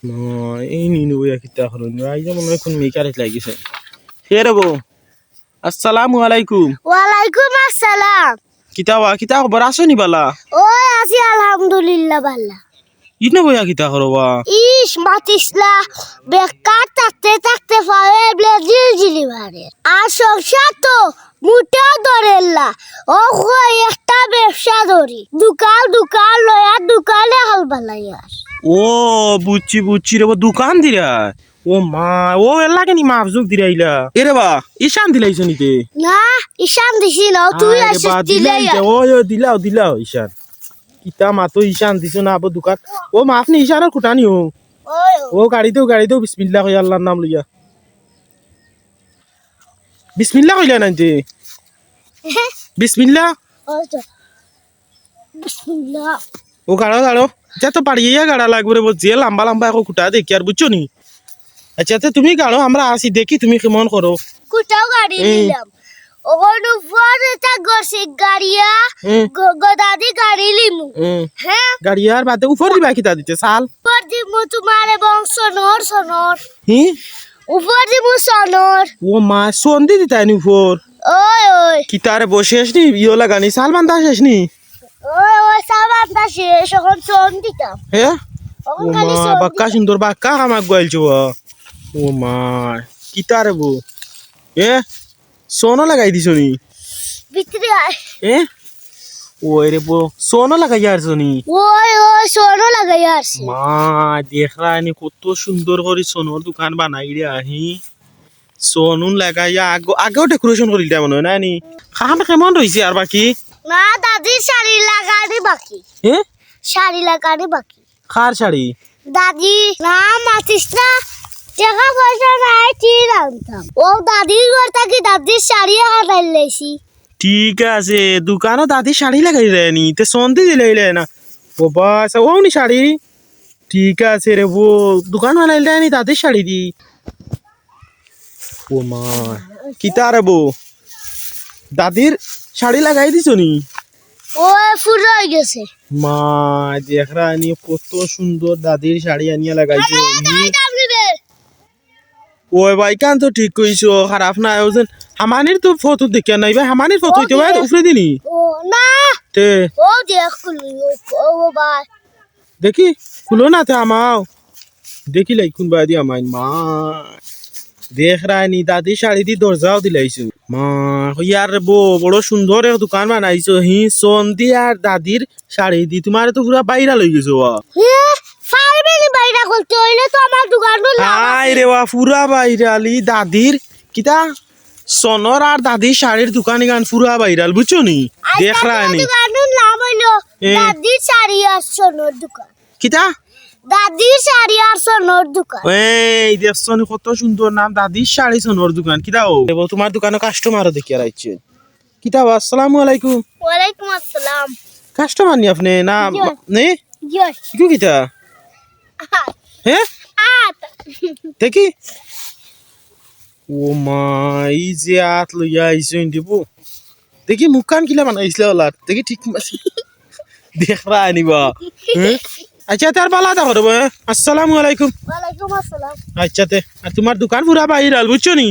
এই নিনু বইয়া কিতা হরুন আই যেমন কোন মেকারে লাগিছে হে রে বউ আসসালামু আলাইকুম ওয়ালাইকুম আসসালাম। কিতা খবর আছো নি বালা ওই আছি আলহামদুলিল্লাহ ভালো। ইনে বইয়া কিতা করবা ইস মাতিসলা বেকার থাকতে থাকতে পারে ব্লেজিল জিলি মারে আর সংসার তো মুটেও ধরেলা ও কই একটা ব্যবসা ধরি দোকান লয়া দোকানে হাল বালাইয়া ও বুচ্চি রে দোকান দিরা ও মা ও এলা কেনি মাফজুক দিরাইলা এরে বা ঈশান দিলাইছ নিতে না ঈশান দিছি না তুই আসিস দিলাই ও দিলাও ঈশান কিতা মাতো ঈশান দিছ না আবো দোকান ও মাফ নি ঈশানের কুটানি ও গাড়ি দেও বিসমিল্লাহ কই আল্লাহর নাম লইয়া বিসমিল্লাহ কইলা নাইতে বিসমিল্লাহ বিসমিল্লাহ ও গাড়ো যা তো পাড়িয়া গাড়া লাগবে রে যে লম্বা এখন কুটা দেখি আর বুঝছো নি আচ্ছা তুমি গাড়ো আমরা আসি দেখি তুমি কেমন করো কুটাও গাড়ি নিলাম ওগন উপর এটা গসি গাড়িয়া গদাদি গাড়ি লিমু হ্যাঁ গাড়িয়ার বাদে উপর দিবা কিতা দিতে সাল উপর দিমু তোমার এবং সোনর হি উপর দিমু সোনর ও মা সন্ধি দিতা নি উপর ওই কিতারে বসে নি ইও লাগানি সাল বান্ধা শেষ নি ওই সাবানটা শেষ এখন সোন দিতাম হ্যাঁ ও এখন খালি মা সোন বাক্কা সুন্দর বাক্কা আমাক গইলছো ও মা কিতারে বো এ সোনো লাগাই দিছো নি ভিতরে আয় এ ওই রে বো সোনো লাগাই আরছো নি ওই সোনো লাগাই আসছে মা দেখ রানি কত সুন্দর করে সোনোর দোকান বানাই রে আহি সোনুন লাগাইয়া আগেও ডেকোরেশন করি দেয়া মনে হয় না নি খাম কেমন রইছে আর বাকি না দাদি শাড়ি লাগানি বাকি এ শাড়ি লাগানি বাকি খার শাড়ি দাদি না মাতিস না টাকা পয়সা নাই ঠিক আনতাম ও দাদির ঘর থেকে দাদির শাড়ি কাটাই লাইছি ঠিক আছে দোকানও দাদি শাড়ি লাগাই দেয়নি তে সন্ধি দিলে না ও বাস ও নি শাড়ি ঠিক আছে রে বো দোকান বানাইল দেয়নি দাদির শাড়ি দি ও মা কিতা রে বো দাদির শাড়ি লাগাই দিছো নি ও ফুল হয়ে গেছে মা দেখ রানি কত সুন্দর দাদির শাড়ি আনিয়া লাগাইছো ওই ভাই কান তো ঠিক কইছো খারাপ না ওজন হামানির তো ফটো দেখিয়া নাই ভাই হামানির ফটো হইতে ভাই উফরে দিনি ও না তে ও দেখ ও ভাই দেখি খুলো না তে আমাও দেখি লাই কোন বাদি আমাই মা দেখ রানি দাদি শাড়ি দি দরজাও দিলাইছো মা ইয়ার বড় সুন্দর এক দোকান বানাইছো হি সন্ধি আর দাদির শাড়ি দি তোমার তো পুরা বাইরা লই গেছো পারবে নি বাইরা করতে হইলে তো আমার দোকানও হাই রে ওয়া পুরা বাইরালি দাদির কিতা সোনর আর দাদির শাড়ির দোকানে গান পুরা বাইরাল বুঝছো নি দেখ রানি দোকানের নাম হইলো দাদির শাড়ি আর সোনার দোকান কিতা দাদির শাড়ি আর সোনার দোকান এই দেখছো নি কত সুন্দর নাম দাদির শাড়ি সোনর দোকান কিতা ও তোমার দোকানে কাস্টমারও দেখি আর আইছে কিতা আসসালামু আলাইকুম ওয়ালাইকুম আসসালাম কাস্টমার নি আপনি না নে জয় কি কিতা হ্যাঁ দেখি ও মা এই যে আত লইয়া আইছো দিব দেখি মুখান কিলা বানাইছিল ওলার দেখি ঠিক আছে দেখ রা আনিবা আচ্ছা তার বালা দা করব আসসালামু আলাইকুম ওয়ালাইকুম আসসালাম আচ্ছা তে আর তোমার দোকান পুরা বাইরাল বুঝছো নি